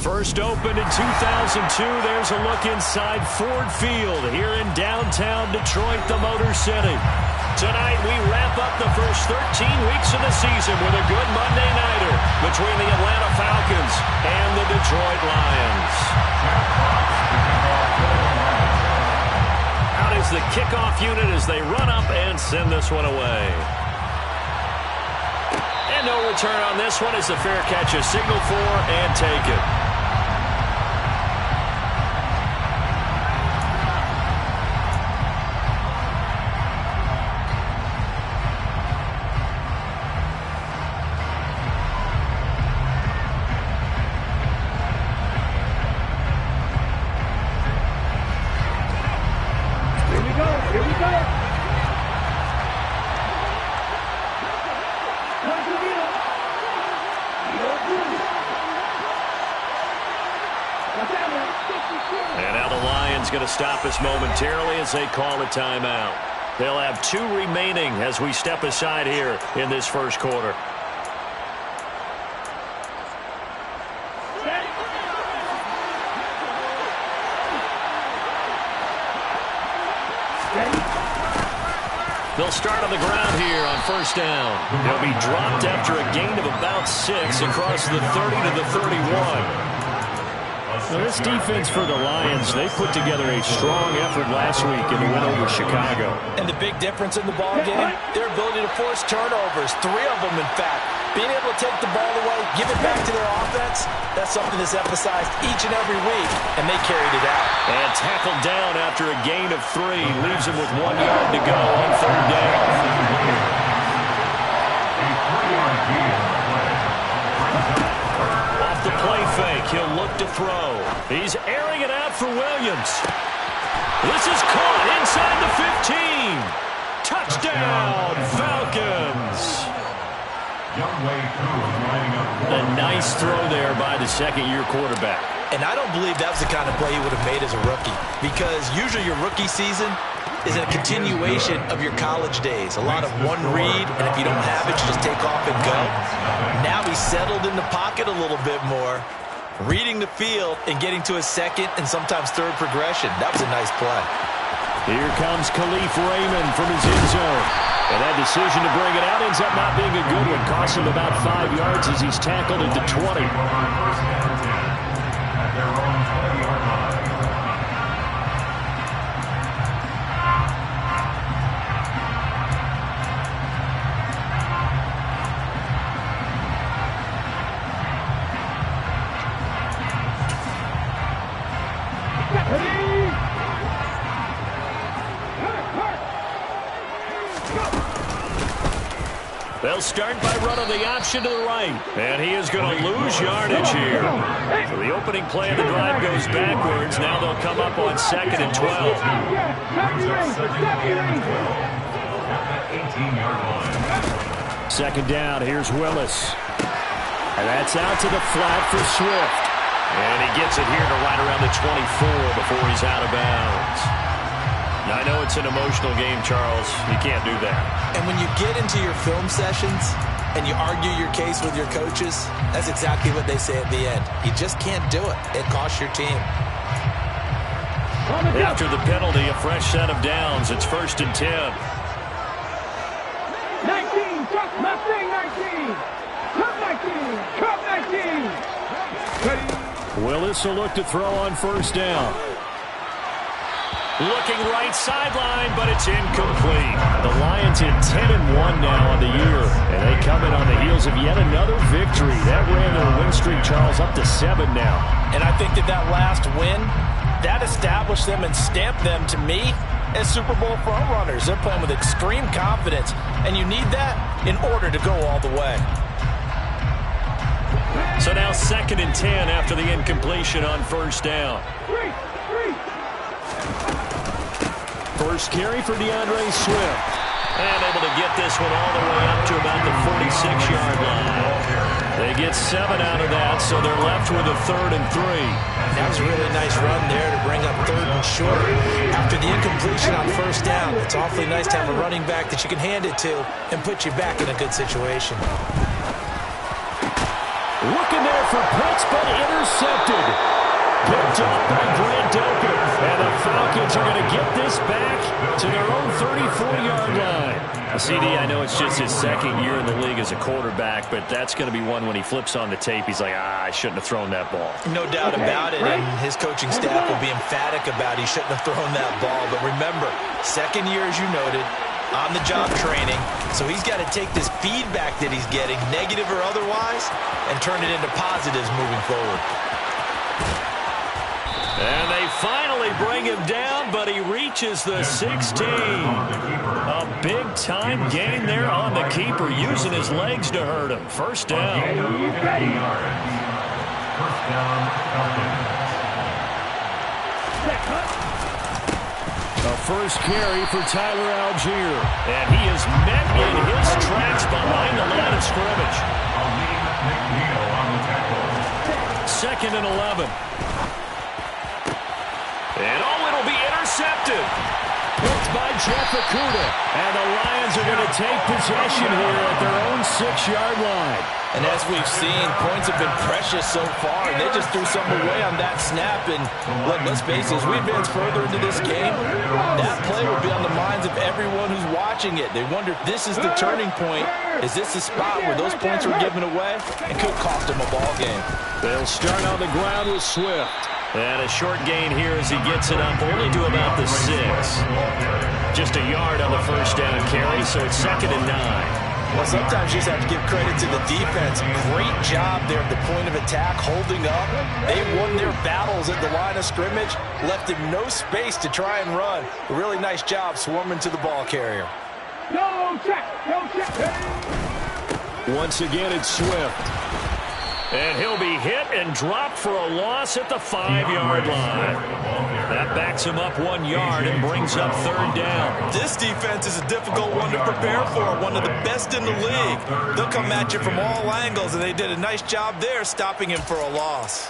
First opened in 2002, there's a look inside Ford Field here in downtown Detroit, the Motor City. Tonight, we wrap up the first 13 weeks of the season with a good Monday nighter between the Atlanta Falcons and the Detroit Lions. Out is the kickoff unit as they run up and send this one away. And no return on this one as the fair catch is signaled for and taken. Going to stop us momentarily as they call a timeout. They'll have 2 remaining as we step aside here in this first quarter. They'll start on the ground here on first down. They'll be dropped after a gain of about 6 across the 30 to the 31. Now this defense for the Lions, they put together a strong effort last week in the win over Chicago. And the big difference in the ball game, their ability to force turnovers, 3 of them in fact. Being able to take the ball away, give it back to their offense, that's something that's emphasized each and every week, and they carried it out. And tackled down after a gain of 3, leaves him with 1 yard to go on third down. The play fake, he'll look to throw. He's airing it out for Williams. This is caught inside the 15. Touchdown, Falcons. A nice throw there by the second-year quarterback. And I don't believe that was the kind of play he would have made as a rookie, because usually your rookie season is a continuation of your college days. A lot of one read, and if you don't have it, you just take off and go. Now he's settled in the pocket a little bit more, reading the field and getting to his second and sometimes third progression. That was a nice play. Here comes Khalif Raymond from his end zone. And that decision to bring it out ends up not being a good one. Costs him about 5 yards as he's tackled at the 20. They'll start by running the option to the right. And he is going to lose yardage here. So the opening play of the drive goes backwards. Now they'll come up on 2nd and 12. Second down, here's Willis. And that's out to the flat for Swift. And he gets it here to right around the 24 before he's out of bounds. Now, I know it's an emotional game, Charles. You can't do that. And when you get into your film sessions and you argue your case with your coaches, that's exactly what they say at the end. You just can't do it. It costs your team. After the penalty, a fresh set of downs. It's 1st and 10. 19, drop my thing, 19. Come 19, come 19. Willis will look to throw on first down. Looking right sideline, but it's incomplete. The Lions in 10-1 now on the year, and they come in on the heels of yet another victory. That ran their win streak, Charles, up to 7 now. And I think that last win, that established them and stamped them, to me, as Super Bowl frontrunners. They're playing with extreme confidence, and you need that in order to go all the way. So now 2nd and 10 after the incompletion on first down. First carry for DeAndre Swift. And able to get this one all the way up to about the 46-yard line. They get 7 out of that, so they're left with a 3rd and 3. That was a really nice run there to bring up 3rd and short. After the incompletion on first down, it's awfully nice to have a running back that you can hand it to and put you back in a good situation. Looking there for puts, but intercepted. Picked off by Grant Doker. And the Falcons are going to get this back to their own 34-yard line. CD, I know it's just his second year in the league as a quarterback, but that's going to be one when he flips on the tape, he's like, I shouldn't have thrown that ball. No doubt about it, and his coaching staff will be emphatic about he shouldn't have thrown that ball. But remember, second year, as you noted, on-the-job training, so he's got to take this feedback that he's getting, negative or otherwise, and turn it into positives moving forward. And they finally bring him down, but he reaches the 16. A big-time gain there on the keeper, using his legs to hurt him. First down. A first carry for Tyler Algier. And he is met in his tracks behind the line of scrimmage. Second and 11. And it'll be intercepted. Picked by Jeff Okudah. And the Lions are going to take possession here at their own 6-yard line. And as we've seen, points have been precious so far, and they just threw something away on that snap. And look, let's face it, as we advance further into this game, that play will be on the minds of everyone who's watching it. They wonder if this is the turning point. Is this the spot where those points were given away? It could cost them a ball game. They'll start on the ground with Swift. And a short gain here as he gets it up only to about the 6. Just a yard on the first down carry, so it's 2nd and 9. Well, sometimes you just have to give credit to the defense. Great job there at the point of attack, holding up. They won their battles at the line of scrimmage, left him no space to try and run. A really nice job swarming to the ball carrier. No check. Once again, it's Swift. And he'll be hit and dropped for a loss at the 5-yard line. That backs him up 1 yard and brings up 3rd down. This defense is a difficult one to prepare for, one of the best in the league. They'll come at you from all angles, and they did a nice job there stopping him for a loss.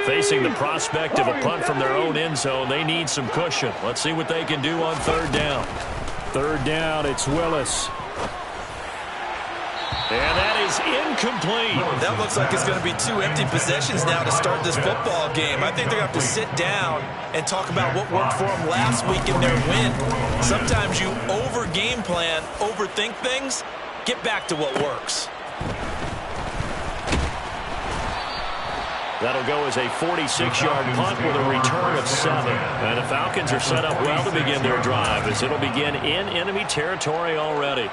Facing the prospect of a punt from their own end zone, they need some cushion. Let's see what they can do on 3rd down. 3rd down, it's Willis. And that is incomplete. That looks like it's going to be 2 empty possessions now to start this football game. I think they're going to have to sit down and talk about what worked for them last week in their win. Sometimes you over-game plan, overthink things. Get back to what works. That'll go as a 46-yard punt with a return of 7. And the Falcons are set up well to begin their drive as it'll begin in enemy territory already.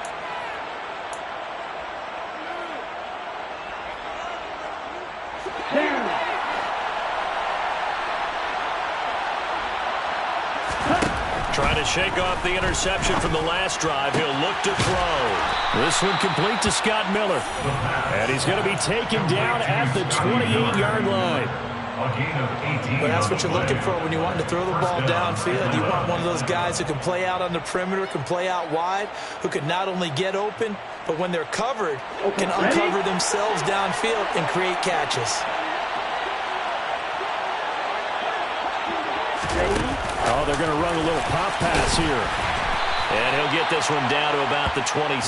Trying to shake off the interception from the last drive. He'll look to throw. This one complete to Scott Miller. And he's going to be taken down at the 28-yard line. But that's what you're looking for when you want to throw the ball downfield. You want one of those guys who can play out on the perimeter, can play out wide, who can not only get open, but when they're covered, can uncover themselves downfield and create catches. Oh, they're going to run a little pop pass here. And he'll get this one down to about the 27.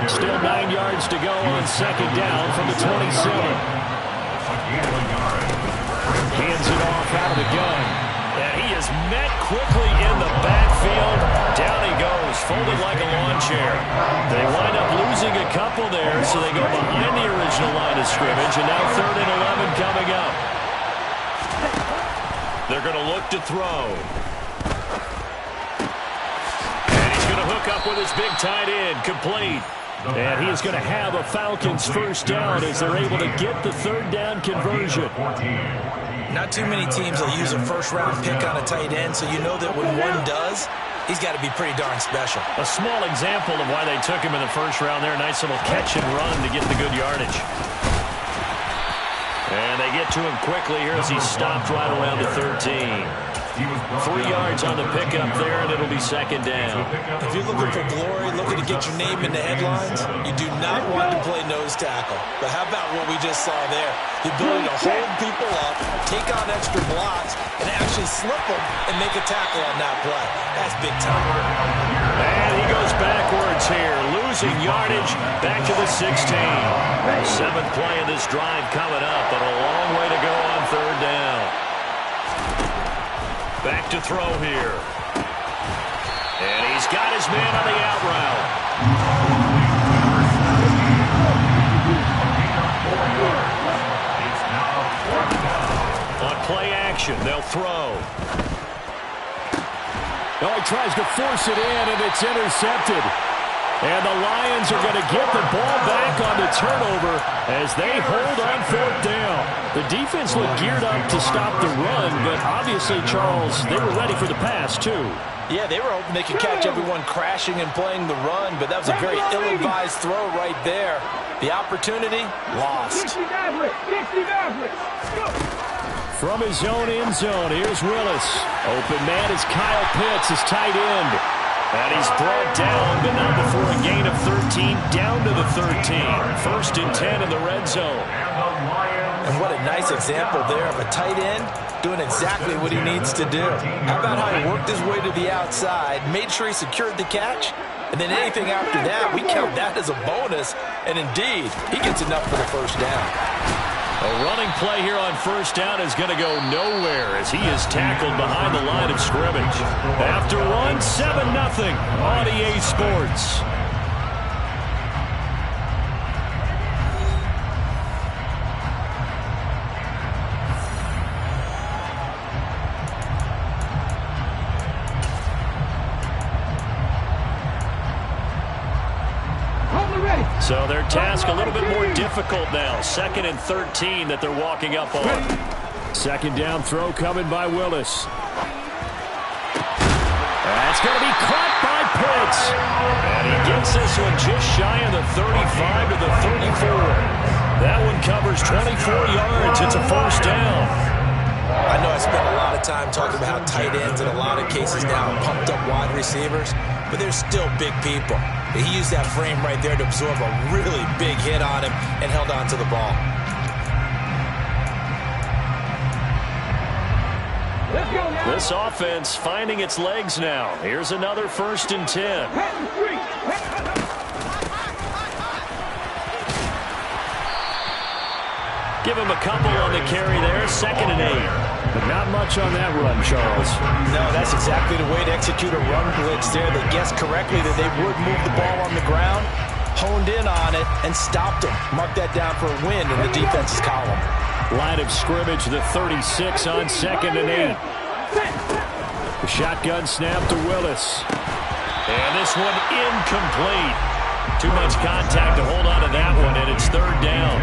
Still 9 yards to go on 2nd down from the 27. Hands it off out of the gun. And he is met quickly in the backfield. Down he goes, folded like a lawn chair. They wind up losing a couple there, so they go behind the original line of scrimmage. And now 3rd and 11 coming up. They're going to look to throw. And he's going to hook up with his big tight end, complete. And he is going to have a Falcons first down as they're able to get the 3rd down conversion. Not too many teams will use a first-round pick on a tight end, so you know that when one does, he's got to be pretty darn special. A small example of why they took him in the first round there. Nice little catch and run to get the good yardage. And they get to him quickly here as he's stopped right around the 13. 3 yards on the pickup there, and it'll be second down. If you're looking for glory, looking to get your name in the headlines, you do not want to play nose tackle. But how about what we just saw there? The ability to hold people up, take on extra blocks, and actually slip them and make a tackle on that play. That's big time. And he goes backwards here, losing yardage back to the 16. 7th play of this drive coming up, but a long way to go on 3rd down. Back to throw here. And he's got his man on the out route. On play action, they'll throw. Oh, he tries to force it in, and it's intercepted. And the Lions are going to get the ball back on the turnover as they hold on 4th down. The defense looked geared up to stop the run, but obviously, Charles, they were ready for the pass, too. Yeah, they were hoping they could catch everyone crashing and playing the run, but that was a very ill-advised throw right there. The opportunity, lost. From his own end zone, here's Willis. Open man is Kyle Pitts, his tight end. And he's brought down, but not before a gain of 13, down to the 13. 1st and 10 in the red zone. And what a nice example there of a tight end doing exactly what he needs to do. How about how he worked his way to the outside, made sure he secured the catch, and then anything after that, we count that as a bonus. And indeed, he gets enough for the 1st down. A running play here on 1st down is going to go nowhere as he is tackled behind the line of scrimmage. After one, 7-0 on EA Sports. So their task a little bit more difficult now. 2nd and 13 that they're walking up on. 2nd down throw coming by Willis. That's going to be caught by Pitts. And he gets this one just shy of the 35 to the 34. That one covers 24 yards. It's a 1st down. I know I spent a lot of time talking about how tight ends in a lot of cases now are pumped up wide receivers, but they're still big people. He used that frame right there to absorb a really big hit on him and held on to the ball. This offense finding its legs now. Here's another 1st and 10. Give him a couple on the carry there. 2nd and 8. But not much on that run, Charles. No, that's exactly the way to execute a run blitz there. They guessed correctly that they would move the ball on the ground, honed in on it, and stopped them. Mark that down for a win in the defense's column. Line of scrimmage, the 36 on 2nd and 8. The shotgun snap to Willis. And this one incomplete. Too much contact to hold on to that one, and it's 3rd down.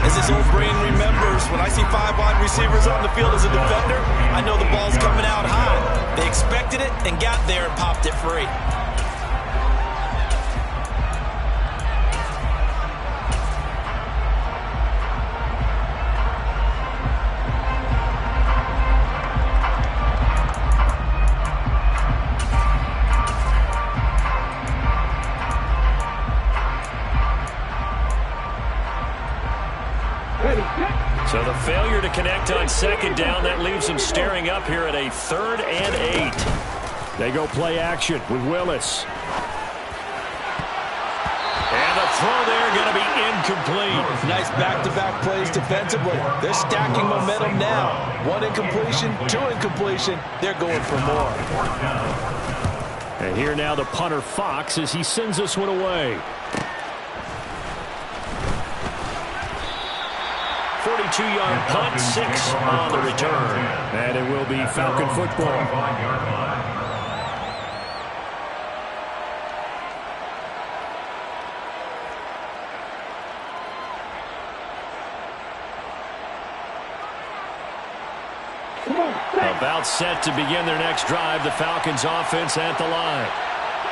As his old brain remembers, when I see 5 wide receivers on the field as a defender, I know the ball's coming out high. They expected it and got there and popped it free. So the failure to connect on 2nd down, that leaves them staring up here at a 3rd and 8. They go play action with Willis. And the throw there going to be incomplete. Nice back-to-back plays defensively. They're stacking momentum now. 1 incompletion, 2 incompletion. They're going for more. And here now the punter Fox as he sends this one away. 42-yard punt, 6 on the return. And it will be Falcon football. About set to begin their next drive. The Falcons offense at the line.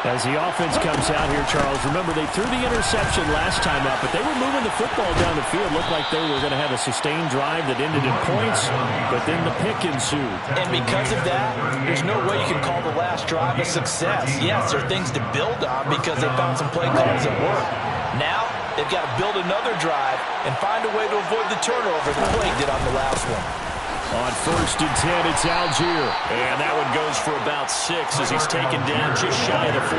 As the offense comes out here, Charles, remember they threw the interception last time out, but they were moving the football down the field. Looked like they were going to have a sustained drive that ended in points, but then the pick ensued. And because of that, there's no way you can call the last drive a success. Yes, there are things to build on because they found some play calls that work. Now, they've got to build another drive and find a way to avoid the turnover the play did on the last one. On 1st and 10, it's Algier. And that one goes for about 6 as he's taken down just shy of the 45.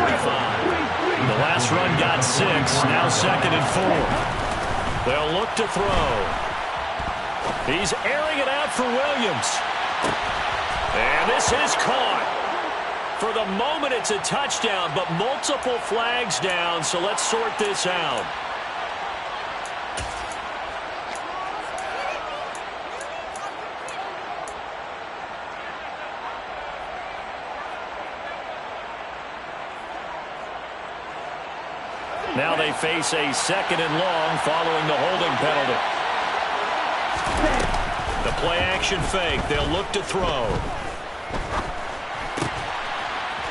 The last run got 6, now 2nd and 4. They'll look to throw. He's airing it out for Williams. And this is caught. For the moment, it's a touchdown, but multiple flags down, so let's sort this out. Now they face a 2nd and long following the holding penalty. The play action fake. They'll look to throw.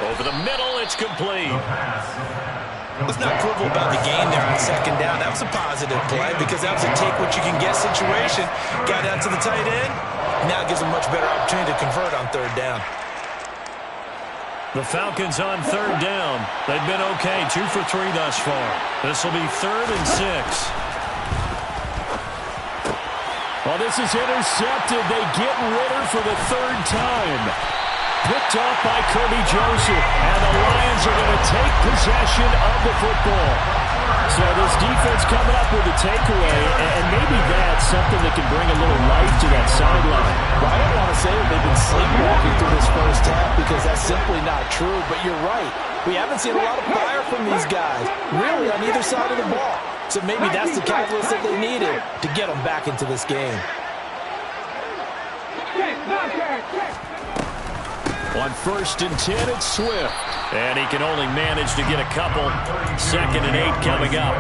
Over the middle, it's complete. Let's not quibble about the gain there on 2nd down. That was a positive play because that was a take-what-you-can-get situation. Got out to the tight end. Now it gives them much better opportunity to convert on 3rd down. The Falcons on 3rd down. They've been okay, 2 for 3 thus far. This will be 3rd and 6. Well, this is intercepted. They get Ritter for the 3rd time. Picked off by Kirby Joseph. And the Lions are going to take possession of the football. So this defense coming up with a takeaway, and maybe that's something that can bring a little life to that sideline. Well, I don't want to say that they've been sleepwalking through this first half because that's simply not true, but you're right. We haven't seen a lot of fire from these guys, really, on either side of the ball. So maybe that's the catalyst that they needed to get them back into this game. On 1st and 10, it's Swift. And he can only manage to get a couple. 2nd and 8 coming up.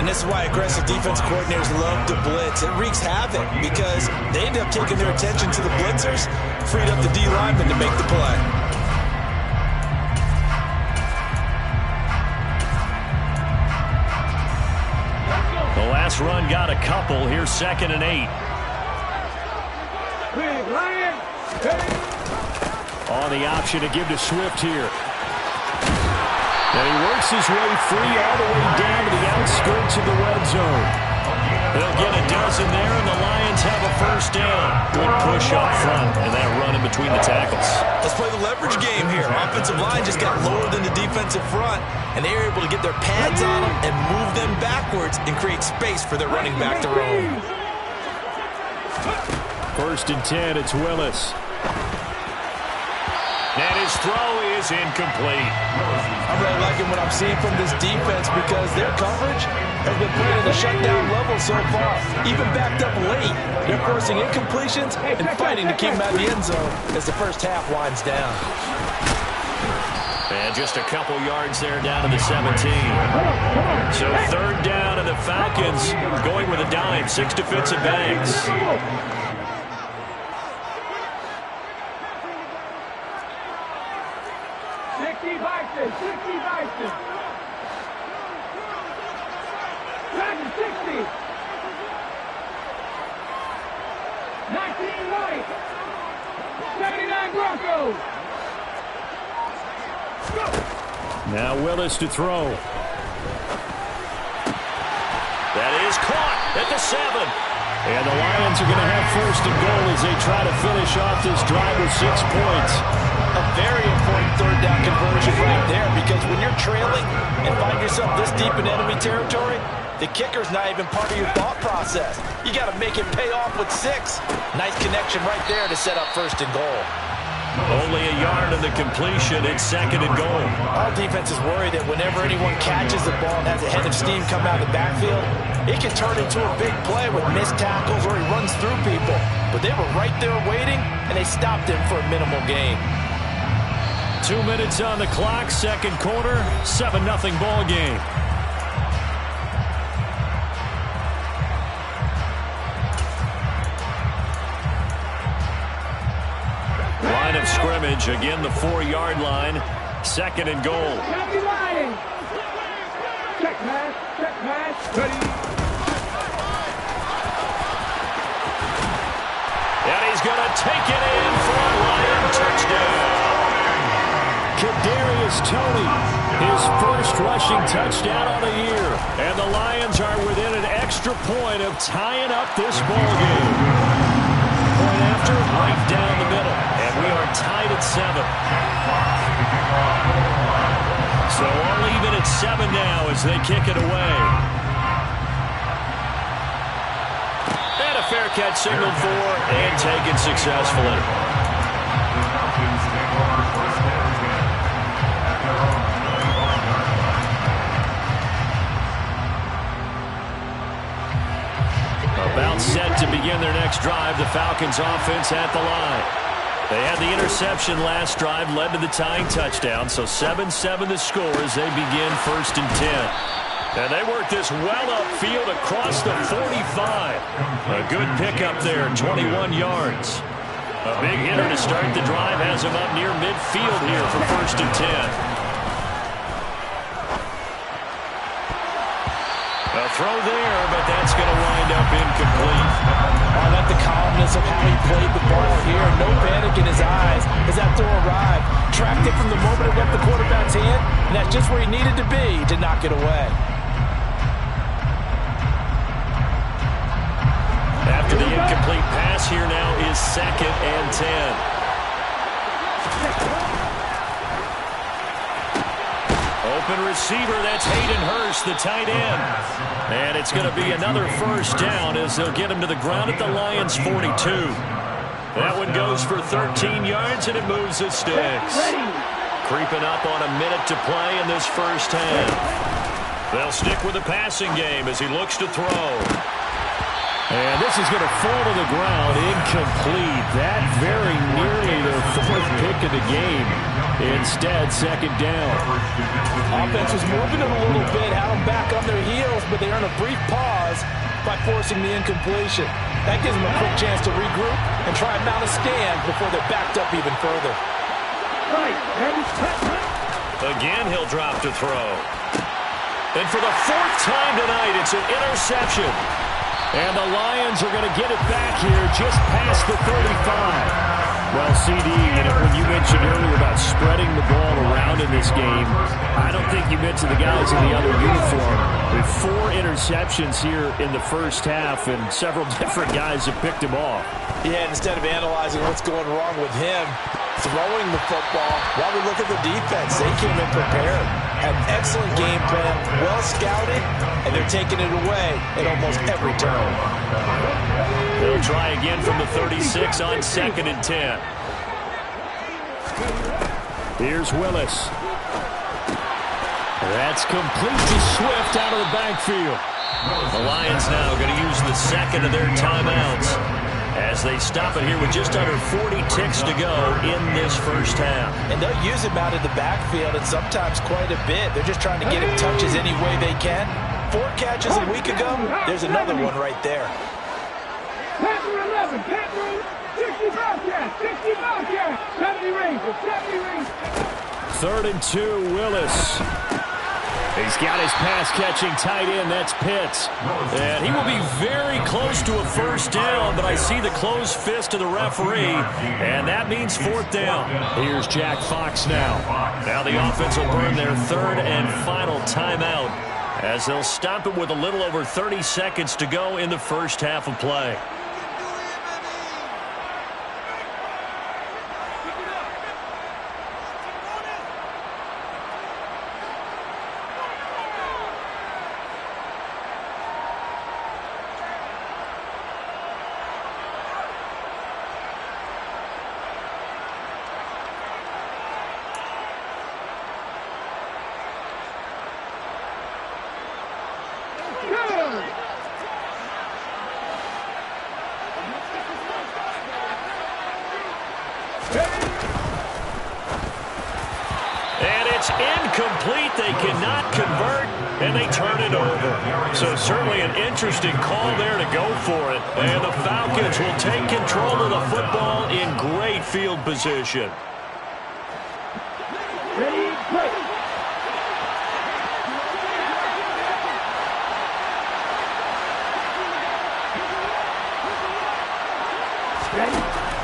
And this is why aggressive defense coordinators love to blitz. It wreaks havoc because they end up taking their attention to the blitzers, freed up the D linemen to make the play. The last run got a couple. Here's 2nd and 8. Big Lion. On the option to give to Swift here. And he works his way free all the way down to the outskirts of the red zone. They'll get a dozen there, and the Lions have a 1st down. Good push up front, and that run in between the tackles. Let's play the leverage game here. Offensive line just got lower than the defensive front, and they were able to get their pads on them and move them backwards and create space for their running back to roam. 1st and 10, it's Willis. And his throw is incomplete. I'm really liking what I'm seeing from this defense because their coverage has been playing at a shutdown level so far. Even backed up late, they're forcing incompletions and fighting to keep them out of the end zone as the first half winds down. And just a couple yards there down to the 17. So 3rd down, and the Falcons going with a dime. 6 defensive backs. 60 Bison. 60 Bison. 60. 19 White. 79 Broncos. Now Willis to throw. That is caught at the 7. And the Lions are going to have 1st and goal as they try to finish off this drive with 6 points. A very important 3rd down conversion right there because when you're trailing and find yourself this deep in enemy territory, the kicker's not even part of your thought process. You got to make it pay off with 6. Nice connection right there to set up 1st and goal. Only a yard of the completion. It's 2nd and goal. Our defense is worried that whenever anyone catches the ball and has a head of steam come out of the backfield, it can turn into a big play with missed tackles or he runs through people. But they were right there waiting, and they stopped him for a minimal gain. 2 minutes on the clock, 2nd quarter, 7-0 ball game. Line of scrimmage, again the 4-yard line. 2nd and goal. Check pass, ready. And he's going to take it in for a Lion touchdown. Kadarius Toney, his first rushing touchdown on the year. And the Lions are within an extra point of tying up this ballgame. Point after, right down the middle. And we are tied at 7. So all even at 7 now as they kick it away. And a fair catch signaled for and taken successfully. About set to begin their next drive, the Falcons offense at the line. They had the interception last drive, led to the tying touchdown, so 7-7 the score as they begin 1st and 10. And they work this well upfield across the 45. A good pickup there, 21 yards. A big hitter to start the drive has him up near midfield here for 1st and 10. A throw there, but that's going to wind up incomplete. I like the calmness of how he played the ball here. No panic in his eyes as that throw arrived. Tracked it from the moment it left the quarterback's hand, and that's just where he needed to be to knock it away. After the incomplete pass, here now is 2nd and 10. Open receiver, that's Hayden Hurst, the tight end. And it's going to be another 1st down as they'll get him to the ground at the Lions' 42. That one goes for 13 yards, and it moves the sticks. Creeping up on a minute to play in this 1st half. They'll stick with the passing game as he looks to throw. And this is going to fall to the ground, incomplete. That very nearly their 4th pick of the game. Instead, 2nd down. Offense was moving them a little bit, had them back on their heels, but they earned a brief pause by forcing the incompletion. That gives them a quick chance to regroup and try and mount a stand before they're backed up even further. Again, he'll drop to throw. And for the 4th time tonight, it's an interception. And the Lions are going to get it back here just past the 35. Well, CD, when you mentioned earlier about spreading the ball around in this game, I don't think you mentioned the guys in the other uniform. With 4 interceptions here in the 1st half, and several different guys have picked him off. Yeah, instead of analyzing what's going wrong with him, throwing the football, while we look at the defense, they came in prepared. Had an excellent game plan, well scouted, and they're taking it away at almost every turn. They'll try again from the 36 on 2nd and 10. Here's Willis. That's complete to Swift out of the backfield. The Lions now going to use the 2nd of their timeouts as they stop it here with just under 40 ticks to go in this 1st half. And they'll use him out of the backfield, and sometimes quite a bit. They're just trying to get him touches any way they can. 4 catches a week ago, there's another one right there. Panther 11, Panther 60 Bobcats, 60 Bobcats, 70 Rangers, 70 Rangers. 3rd and 2, Willis. He's got his pass-catching tight end. That's Pitts. And he will be very close to a 1st down, but I see the closed fist of the referee, and that means 4th down. Here's Jack Fox now. Now the offense will burn their 3rd and final timeout as they'll stop it with a little over 30 seconds to go in the 1st half of play. And it's incomplete. They cannot convert, and they turn it over. So certainly an interesting call there to go for it. And the Falcons will take control of the football in great field position. Ready,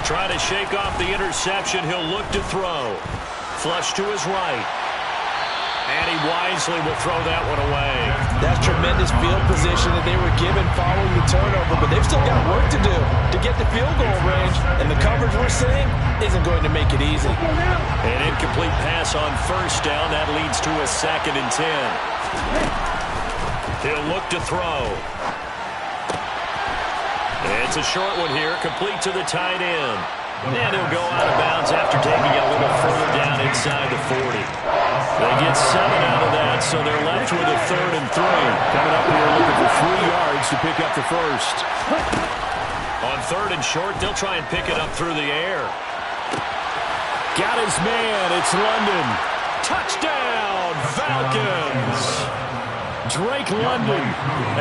Trying to shake off the interception. He'll look to throw. Flush to his right. And he wisely will throw that one away. That's tremendous field position that they were given following the turnover, but they've still got work to do to get the field goal range, and the coverage we're seeing isn't going to make it easy. An incomplete pass on first down. That leads to a 2nd and 10. He'll look to throw. It's a short one here, complete to the tight end. And he'll go out of bounds after taking it a little further down inside the 40. They get 7 out of that, so they're left with a 3rd and 3. Coming up here looking for 3 yards to pick up the first. On 3rd and short, they'll try and pick it up through the air. Got his man. It's London. Touchdown, Falcons! Drake London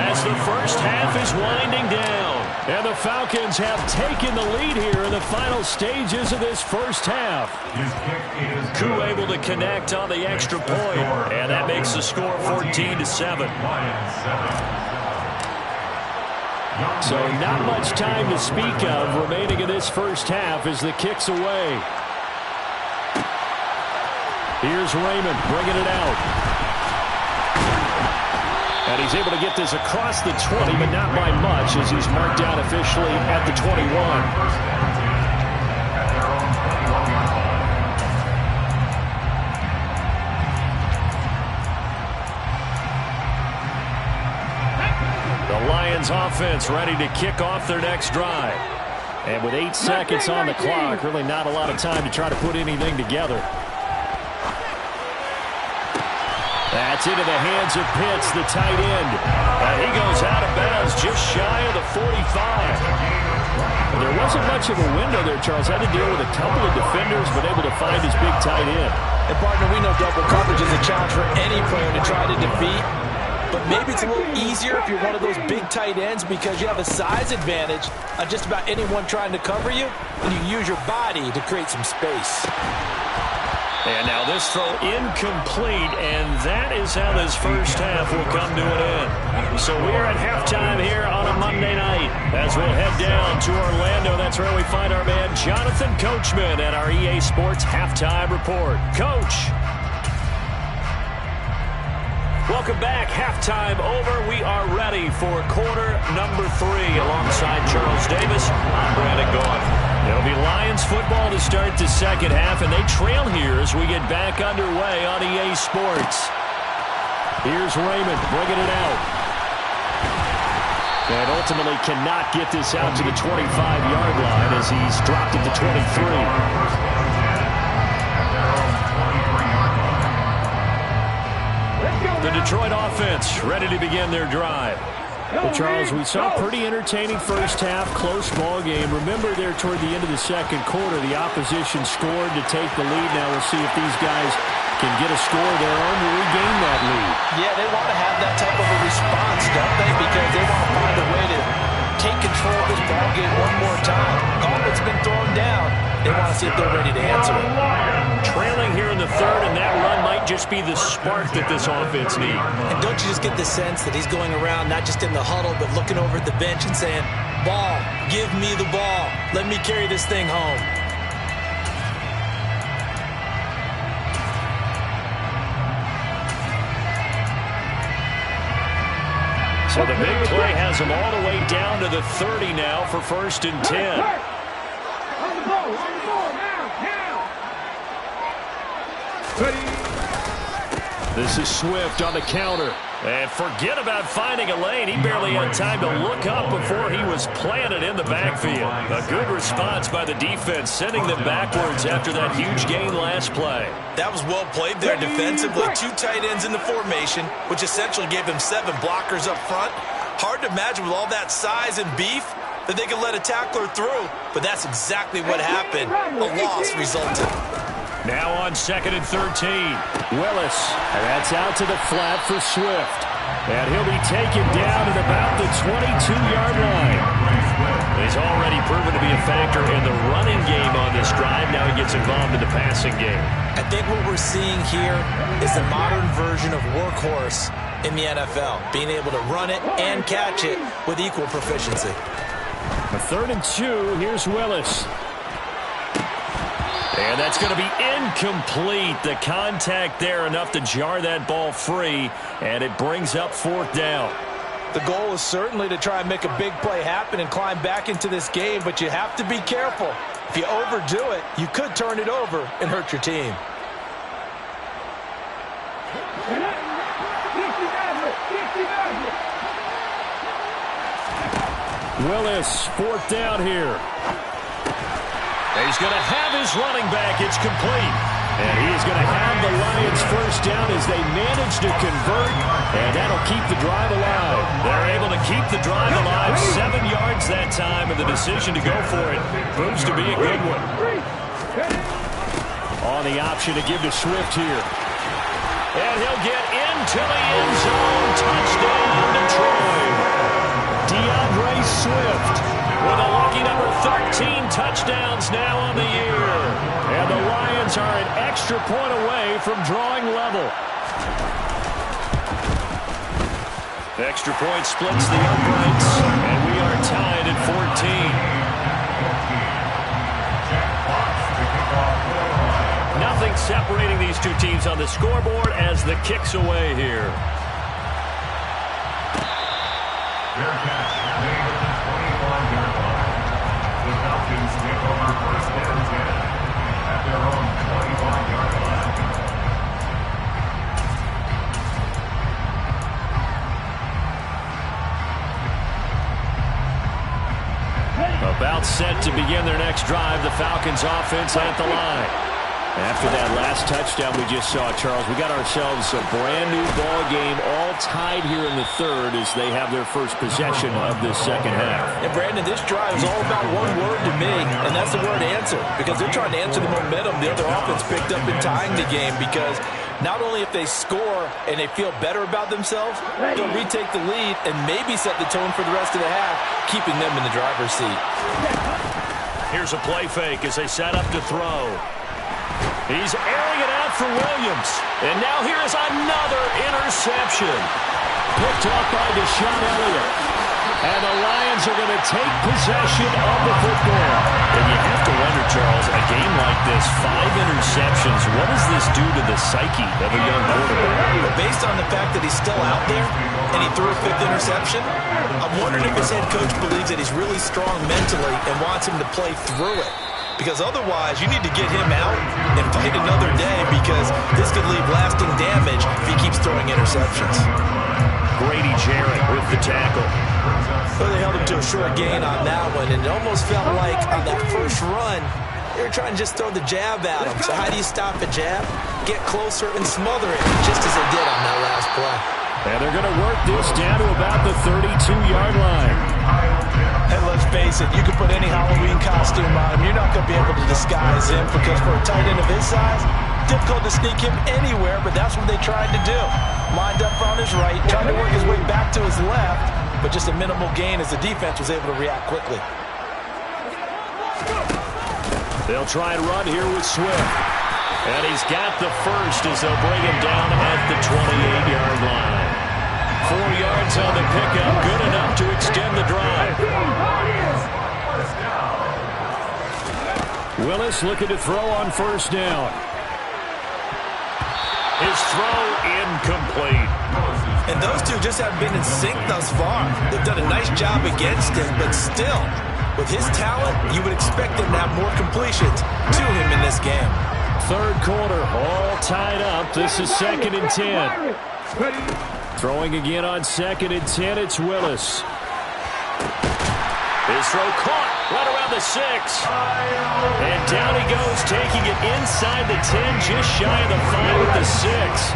as the first half is winding down. And the Falcons have taken the lead here in the final stages of this first half. Koo able to connect on the extra point, and that makes the score 14-7. So not much time to speak of remaining in this first half as the kick's away. Here's Raymond bringing it out. And he's able to get this across the 20, but not by much as he's marked down officially at the 21. The Lions offense ready to kick off their next drive. And with 8 seconds on the clock, really not a lot of time to try to put anything together. That's into the hands of Pitts, the tight end. He goes out of bounds just shy of the 45. There wasn't much of a window there, Charles. Had to deal with a couple of defenders, but able to find his big tight end. And, partner, we know double coverage is a challenge for any player to try to defeat. But maybe it's a little easier if you're one of those big tight ends because you have a size advantage on just about anyone trying to cover you, and you use your body to create some space. And now this throw incomplete, and that is how this first half will come to an end. So we're at halftime here on a Monday night as we'll head down to Orlando. That's where we find our man Jonathan Coachman at our EA Sports Halftime Report. Coach. Welcome back. Halftime over. We are ready for quarter number 3 alongside Charles Davis. I'm Brandon Gaudin. It'll be Lions football to start the second half, and they trail here as we get back underway on EA Sports. Here's Raymond bringing it out. And ultimately cannot get this out to the 25-yard line as he's dropped at the 23. The Detroit offense ready to begin their drive. Well, Charles, we saw a pretty entertaining first half, close ball game. Remember there toward the end of the second quarter, the opposition scored to take the lead. Now we'll see if these guys can get a score of their own to regain that lead. Yeah, they want to have that type of a response, don't they? Because they want to find a way to take control of this ball game one more time. Gauntlet's been thrown down. They want to see if they're ready to answer it. Trailing here in the third, and that run might just be the spark that this offense needs. And don't you just get the sense that he's going around, not just in the huddle, but looking over at the bench and saying, ball, give me the ball. Let me carry this thing home. So the big play has him all the way down to the 30 now for 1st and 10. On the ball, now. This is Swift on the counter. And forget about finding a lane. He barely had time to look up before he was planted in the backfield. A good response by the defense, sending them backwards after that huge gain last play. That was well played there defensively. 2 tight ends in the formation, which essentially gave him 7 blockers up front. Hard to imagine with all that size and beef that they could let a tackler through, but that's exactly what happened. A loss resulted. Now on 2nd and 13. Willis, and that's out to the flat for Swift. And he'll be taken down at about the 22-yard line. He's already proven to be a factor in the running game on this drive. Now he gets involved in the passing game. I think what we're seeing here is the modern version of workhorse in the NFL, being able to run it and catch it with equal proficiency. A 3rd and 2. Here's Willis. And that's going to be incomplete. The contact there enough to jar that ball free, and it brings up 4th down. The goal is certainly to try and make a big play happen and climb back into this game, but you have to be careful. If you overdo it, you could turn it over and hurt your team. Willis, 4th down here. He's going to have his running back. It's complete. And he is going to have the Lions 1st down as they manage to convert, and that'll keep the drive alive. They're able to keep the drive alive. 7 yards that time, and the decision to go for it proves to be a good one. On the option to give to Swift here. And he'll get into the end zone. Touchdown, Detroit. DeAndre Swift with a lucky number 13 touchdowns now on the year. And the Lions are an extra point away from drawing level. Extra point splits the uprights, and we are tied at 14. Nothing separating these two teams on the scoreboard as the kick's away here. About set to begin their next drive, the Falcons offense at the line. After that last touchdown we just saw, Charles, we got ourselves a brand new ball game, all tied here in the 3rd as they have their first possession of this 2nd half. And Brandon, this drive is all about one word to me, and that's the word answer, because they're trying to answer the momentum the other offense picked up in tying the game, because not only if they score and they feel better about themselves, they'll retake the lead and maybe set the tone for the rest of the half, keeping them in the driver's seat. Here's a play fake as they set up to throw. He's airing it out for Williams. And now here is another interception. Picked off by Deshaun Elliott. And the Lions are going to take possession of the football. And you have to wonder, Charles, a game like this, 5 interceptions, what does this do to the psyche of a young quarterback? Based on the fact that he's still out there and he threw a 5th interception, I'm wondering if his head coach believes that he's really strong mentally and wants him to play through it. Because otherwise, you need to get him out and fight another day, because this could leave lasting damage if he keeps throwing interceptions. Grady Jarrett with the tackle. Well, they held him to a short gain on that one, and it almost felt like on that first run, they were trying to just throw the jab at him. So how do you stop a jab? Get closer and smother it, just as they did on that last play. And they're going to work this down to about the 32-yard line. And let's face it, you can put any Halloween costume on him. You're not going to be able to disguise him, because for a tight end of his size, difficult to sneak him anywhere, but that's what they tried to do. Lined up on his right, trying to work his way back to his left, but just a minimal gain as the defense was able to react quickly. They'll try and run here with Swift. And he's got the first as they'll bring him down at the 28-yard line. 4 yards on the pickup, good enough to extend the drive. Willis looking to throw on 1st down. His throw incomplete. And those two just haven't been in sync thus far. They've done a nice job against him, but still, with his talent, you would expect them to have more completions to him in this game. 3rd quarter, all tied up. This is 2nd and 10. Throwing again on 2nd and 10, it's Willis. His throw caught right around the 6. And down he goes, taking it inside the 10, just shy of the 5 at the 6.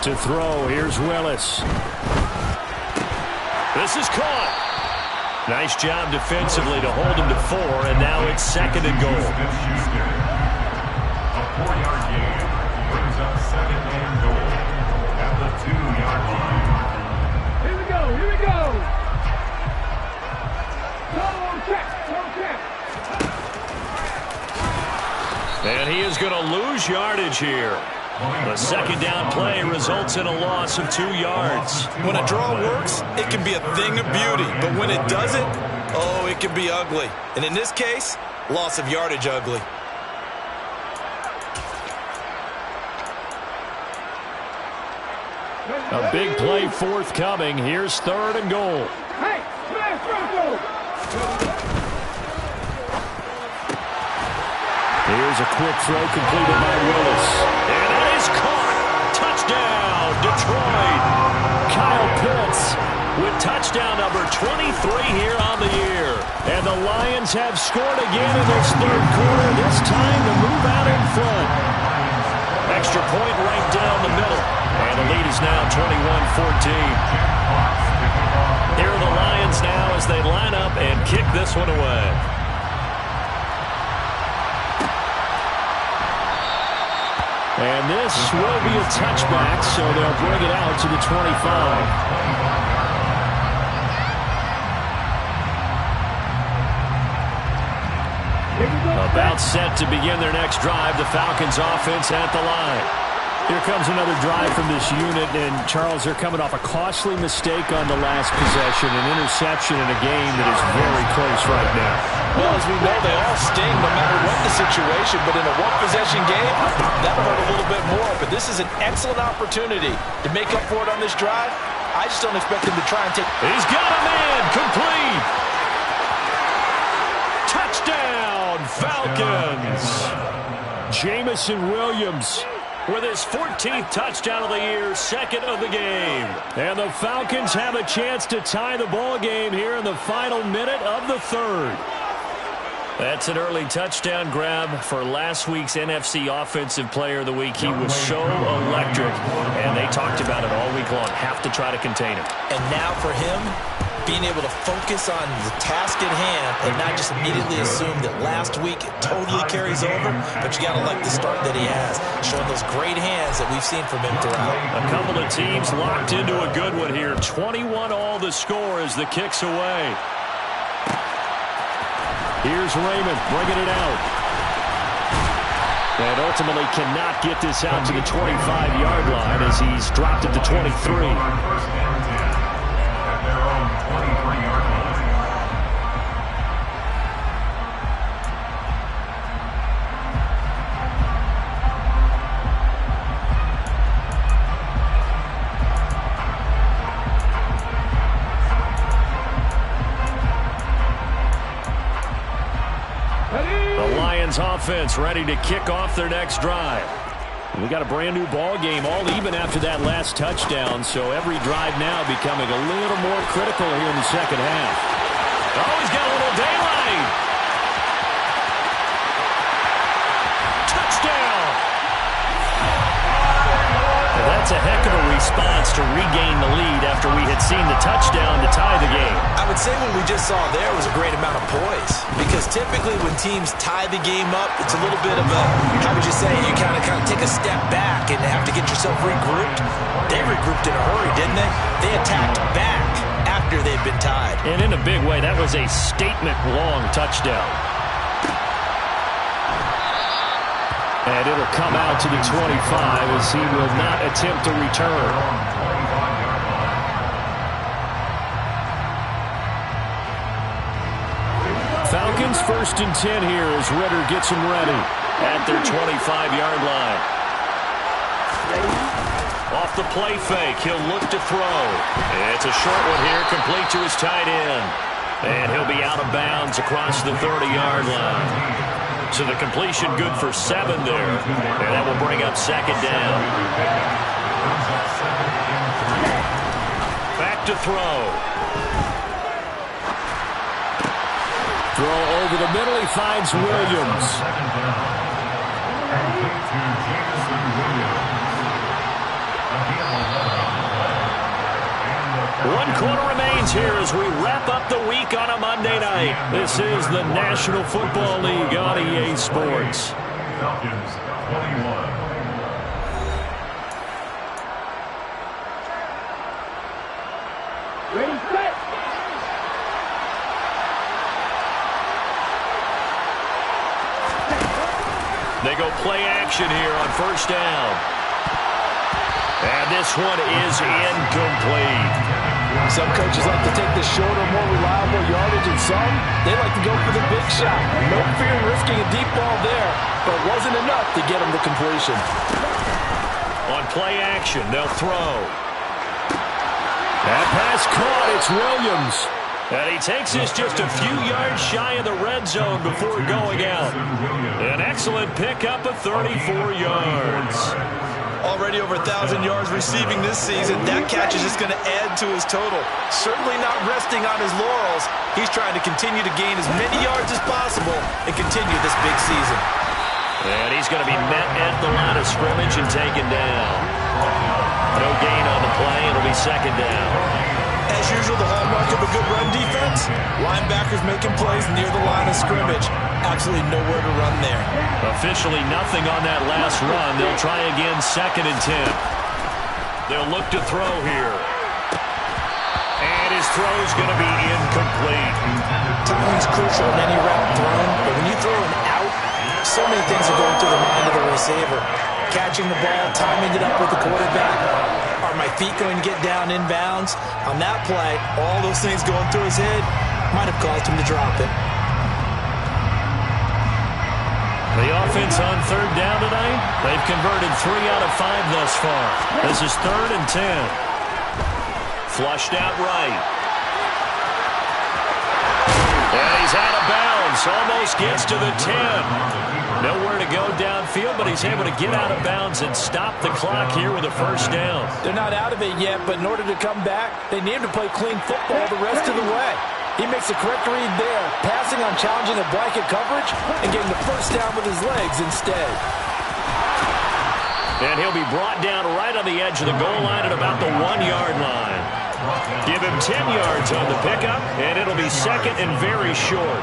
To throw, here's Willis. This is caught. Nice job defensively to hold him to 4, and now it's 2nd and goal. A 4-yard gain brings up 2nd and goal at the 2-yard line. Here we go, here we go. Go check, go check. And he is going to lose yardage here. The second down play results in a loss of 2 yards. When a draw works, it can be a thing of beauty. But when it doesn't, oh, it can be ugly. And in this case, loss of yardage ugly. A big play forthcoming. Here's 3rd and goal. Hey, smash Bronco! Here's a quick throw completed by Willis. And it is caught. Touchdown, Detroit. Kyle Pitts With touchdown number 23 here on the year. And the Lions have scored again in this 3rd quarter, this time to move out in front. Extra point right down the middle. And the lead is now 21-14. Here are the Lions now as they line up and kick this one away. And this will be a touchback, so they'll bring it out to the 25. About set to begin their next drive, the Falcons offense at the line. Here comes another drive from this unit, and Charles, they're coming off a costly mistake on the last possession, an interception in a game that is very close right now. Well, as we know, they all sting no matter what the situation, but in a one-possession game, that'll hurt a little bit more. But this is an excellent opportunity to make up for it on this drive. I just don't expect them to try and take... He's got a man, complete! Touchdown, Falcons! Jamison Williams with his 14th touchdown of the year, 2nd of the game. And the Falcons have a chance to tie the ball game here in the final minute of the 3rd. That's an early touchdown grab for last week's NFC Offensive Player of the Week. He was so electric, and they talked about it all week long. Have to try to contain him. And now for him, being able to focus on the task at hand and not just immediately assume that last week it totally carries over, but you got to like the start that he has, showing those great hands that we've seen from him throughout. A couple of teams locked into a good one here. 21 all the score as the kick's away. Here's Raymond bringing it out. And ultimately cannot get this out to the 25-yard line as he's dropped at the 23. Offense ready to kick off their next drive. We got a brand new ball game, all even after that last touchdown, so every drive now becoming a little more critical here in the second half. Oh, he's got a little daylight. Touchdown. Well, that's a heck of a response to regain the lead after we had seen the touchdown to tie the game. I would say what we just saw there was a great amount of poise, because typically when teams tie the game up, it's a little bit of a, how would you say, you kind of take a step back and have to get yourself regrouped. They regrouped in a hurry, didn't they? They attacked back after they'd been tied. And in a big way, that was a statement-long touchdown. And it'll come out to the 25 as he will not attempt to return. Falcons 1st and 10 here as Ritter gets them ready at their 25-yard line. Off the play fake, he'll look to throw. It's a short one here, complete to his tight end. And he'll be out of bounds across the 30-yard line. So the completion good for 7 there. And that will bring up 2nd down. Back to throw. Throw over the middle, he finds Williams. One quarter remains here as we wrap up the week on a Monday night. This is the National Football League on EA Sports. Falcons 21. Ready, set. They go play action here on 1st down. And this one is incomplete. Some coaches like to take the shorter, more reliable yardage, and some, they like to go for the big shot. No fear in risking a deep ball there, but it wasn't enough to get them to completion. On play action, they'll throw. That pass caught. It's Williams. And he takes this just a few yards shy of the red zone before going out. An excellent pickup of 34 yards. Already over 1,000 yards receiving this season. That catch is just going to add to his total. Certainly not resting on his laurels. He's trying to continue to gain as many yards as possible and continue this big season. And he's going to be met at the line of scrimmage and taken down. No gain on the play. It'll be second down. As usual, the hallmark of a good run defense, linebackers making plays near the line of scrimmage. Absolutely nowhere to run there. Officially nothing on that last run. They'll try again, 2nd and 10. They'll look to throw here. And his throw's going to be incomplete. Timing's crucial in any route thrown, but when you throw an out, so many things are going through the mind of the receiver. Catching the ball, timing it up with the quarterback. Are my feet going to get down inbounds? On that play, all those things going through his head might have caused him to drop it. The offense on 3rd down tonight, they've converted 3 out of 5 thus far. This is 3rd and 10. Flushed out right. And he's out of bounds. Almost gets to the 10. Nowhere to go downfield, but he's able to get out of bounds and stop the clock here with a 1st down. They're not out of it yet, but in order to come back, they need to play clean football the rest of the way. He makes the correct read there, passing on challenging a blanket coverage and getting the 1st down with his legs instead. And he'll be brought down right on the edge of the goal line at about the 1-yard line. Give him 10 yards on the pickup, and it'll be 2nd and very short.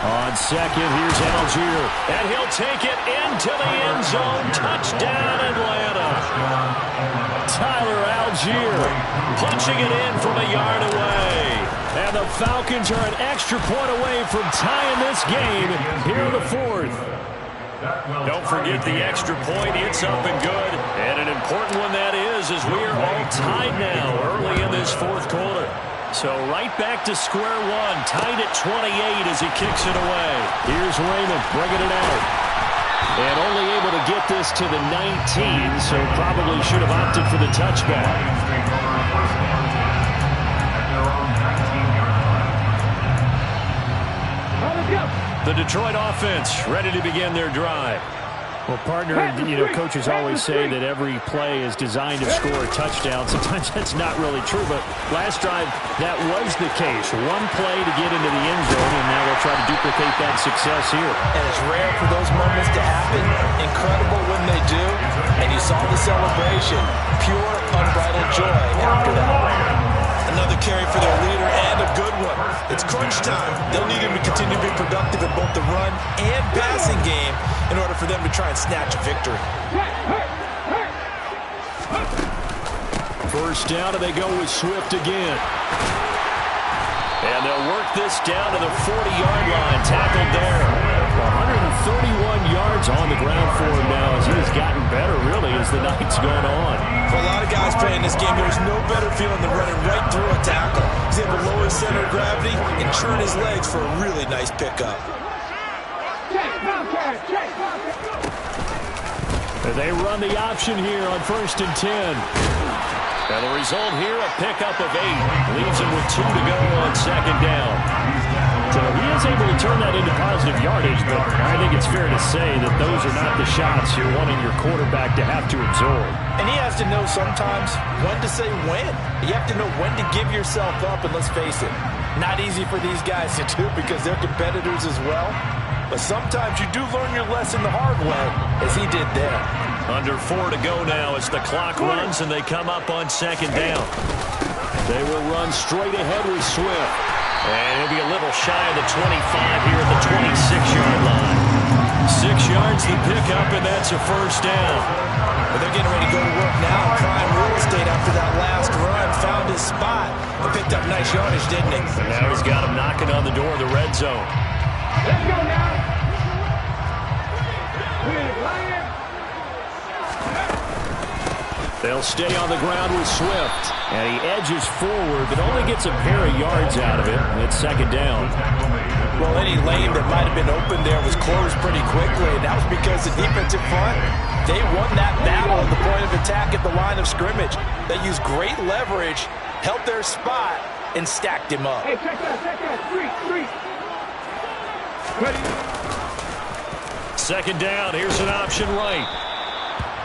On 2nd, here's Algier. And he'll take it into the end zone. Touchdown, Atlanta. Tyler Algier punching it in from a yard away. And the Falcons are an extra point away from tying this game here in the 4th. Don't forget the extra point. It's up and good. And an important one that is, as we are all tied now early in this 4th quarter. So right back to square one, tied at 28 as he kicks it away. Here's Raymond bringing it out. And only able to get this to the 19, so probably should have opted for the touchback. The Detroit offense ready to begin their drive. Well, partner, coaches always say that every play is designed to score a touchdown. Sometimes that's not really true, but last drive, that was the case. One play to get into the end zone, and now they'll try to duplicate that success here. And it's rare for those moments to happen. Incredible when they do. And you saw the celebration. Pure, unbridled joy after that. Another carry for their leader, and a good one. It's crunch time. They'll need him to continue to be productive in both the run and passing game in order for them to try and snatch a victory. 1st down, and they go with Swift again. And they'll work this down to the 40-yard line. Tackled there. 131 yards on the ground for him now as he has gotten better, really, as the night's gone on. For a lot of guys playing this game, there's no better feeling than running right through a tackle. He's able to lower his center of gravity and turn his legs for a really nice pickup. They run the option here on 1st and 10. And the result here, a pickup of 8. Leaves him with 2 to go on 2nd down. So he is able to turn that into positive yardage, but I think it's fair to say that those are not the shots you're wanting your quarterback to have to absorb. And he has to know sometimes when to say when. You have to know when to give yourself up, and let's face it, not easy for these guys to do because they're competitors as well. But sometimes you do learn your lesson the hard way, as he did there. Under 4 to go now as the clock runs and they come up on 2nd down. They will run straight ahead with Swift. And he'll be a little shy of the 25 here at the 26-yard line. 6 yards the pickup, and that's a 1st down. But they're getting ready to go to work now. Prime real estate after that last run. Found his spot and picked up nice yardage, didn't he? And now he's got him knocking on the door of the red zone. Let's go now. They'll stay on the ground with Swift. And he edges forward, but only gets a pair of yards out of it. It's second down. Well, any lane that might have been open there was closed pretty quickly, and that was because the defensive front, they won that battle at the point of attack at the line of scrimmage. They used great leverage, held their spot, and stacked him up. Hey, check that. Street. Ready? Second down. Here's an option right.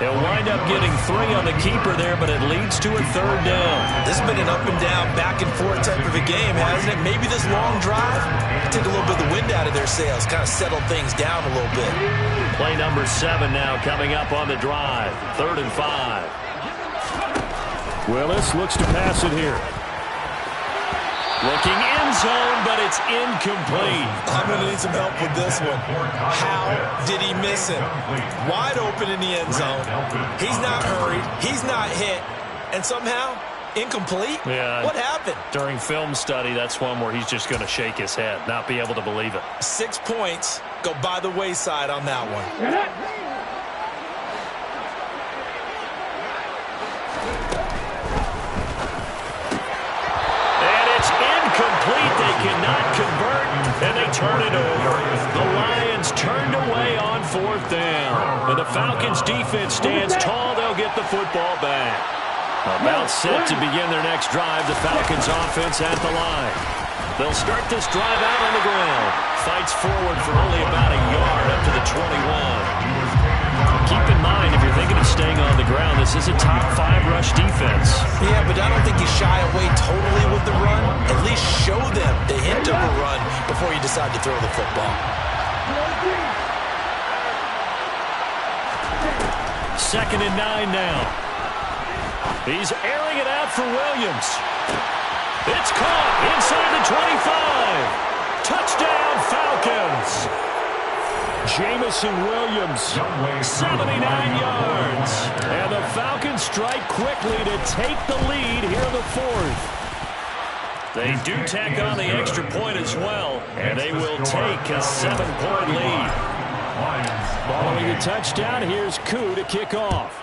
They'll wind up getting 3 on the keeper there, but it leads to a third down. This has been an up-and-down, back-and-forth type of a game, hasn't it? Maybe this long drive took a little bit of the wind out of their sails, kind of settled things down a little bit. Play number 7 now coming up on the drive. 3rd and 5. Willis looks to pass it here. Looking end zone, but it's incomplete. I'm going to need some help with this one. How did he miss him? Wide open in the end zone. He's not hurried. He's not hit. And somehow, incomplete? Yeah. What happened? During film study, that's one where he's just going to shake his head, not be able to believe it. 6 points go by the wayside on that one. Complete, they cannot convert, and they turn it over. The Lions turned away on 4th down. And the Falcons' defense stands tall. They'll get the football back. About set to begin their next drive, the Falcons' offense at the line. They'll start this drive out on the ground. Fights forward for only about a yard up to the 21. Keep in mind, if you're thinking of staying on the ground, this is a top 5 rush defense. Yeah, but I don't think you shy away totally with the run. At least show them the hint of a run before you decide to throw the football. 2nd and 9 now. He's airing it out for Williams. It's caught inside the 25. Touchdown, Falcons. Jamison Williams, 79 yards. And the Falcons strike quickly to take the lead here in the 4th. They do tack on the extra point as well, and they will take a 7-point lead. Following the touchdown, here's Koo to kick off.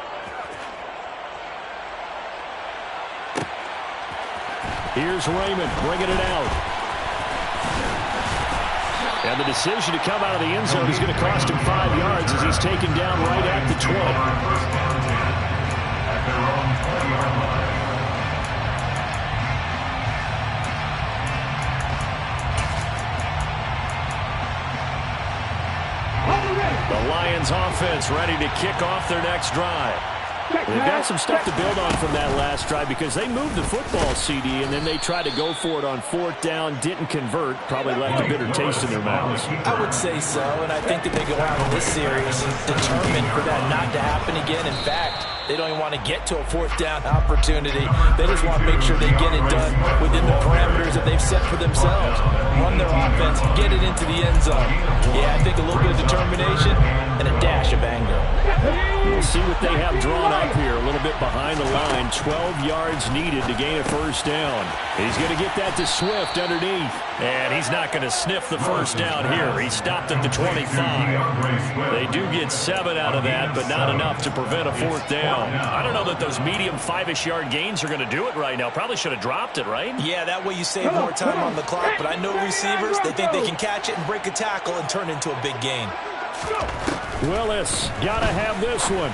Here's Raymond bringing it out. And the decision to come out of the end zone is going to cost him 5 yards as he's taken down right at the 20. The Lions offense ready to kick off their next drive. They've got some stuff to build on from that last drive because they moved the football, CD, and then they tried to go for it on 4th down, didn't convert, probably left a bitter taste in their mouths. I would say so, and I think that they go out of this series determined for that not to happen again. In fact, they don't even want to get to a 4th down opportunity. They just want to make sure they get it done within the parameters that they've set for themselves. Run their offense, get it into the end zone. Yeah, I think a little bit of determination and a dash of anger. We'll see what they have drawn up here. A little bit behind the line. 12 yards needed to gain a 1st down. He's going to get that to Swift underneath. And he's not going to sniff the 1st down here. He stopped at the 25. They do get 7 out of that, but not enough to prevent a 4th down. I don't know that those medium 5-ish yard gains are going to do it right now. Probably should have dropped it, right? Yeah, that way you save more time on the clock. But I know receivers, they think they can catch it and break a tackle and turn into a big gain. Willis, got to have this one.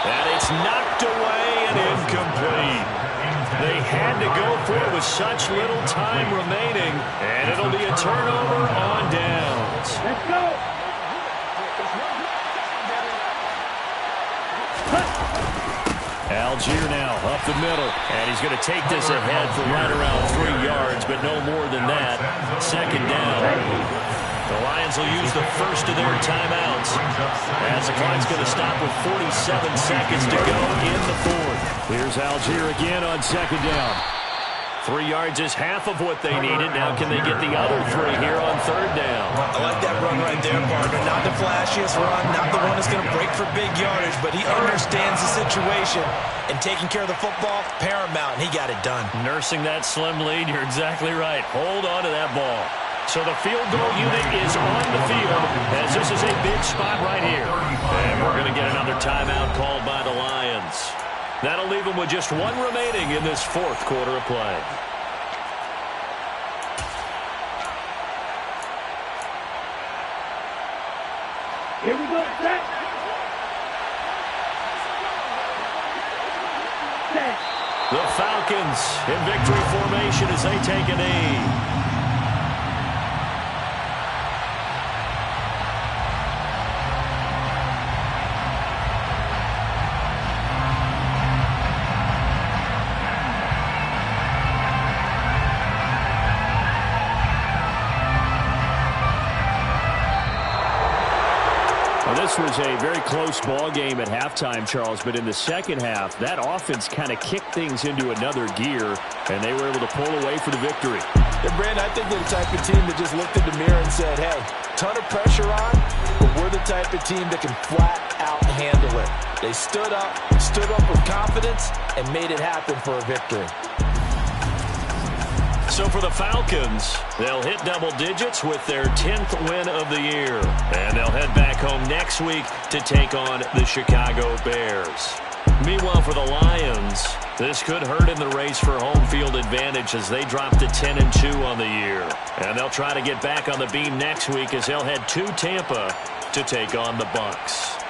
And it's knocked away and incomplete. They had to go for it with such little time remaining, and it'll be a turnover on downs. Let's go. Algier now up the middle. And he's going to take this ahead for right around 3 yards, but no more than that. 2nd down. The Lions will use the first of their timeouts as the clock's going to stop with 47 seconds to go in the 4th. Here's Algier again on 2nd down. 3 yards is half of what they needed. Now can they get the other 3 here on 3rd down? I like that run right there, partner. Not the flashiest run, not the one that's going to break for big yardage, but he understands the situation, and taking care of the football, paramount, and he got it done. Nursing that slim lead, you're exactly right. Hold on to that ball. So the field goal unit is on the field as this is a big spot right here. And we're going to get another timeout called by the Lions. That'll leave them with just one remaining in this fourth quarter of play. Here we go, set. Set. The Falcons in victory formation as they take a knee. This was a very close ball game at halftime, Charles, but in the second half, that offense kind of kicked things into another gear, and they were able to pull away for the victory. And Brandon, I think they're the type of team that just looked in the mirror and said, hey, ton of pressure on, but we're the type of team that can flat out handle it. They stood up with confidence, and made it happen for a victory. So for the Falcons, they'll hit double digits with their 10th win of the year. And they'll head back home next week to take on the Chicago Bears. Meanwhile, for the Lions, this could hurt in the race for home field advantage as they drop to 10-2 on the year. And they'll try to get back on the beam next week as they'll head to Tampa to take on the Bucs.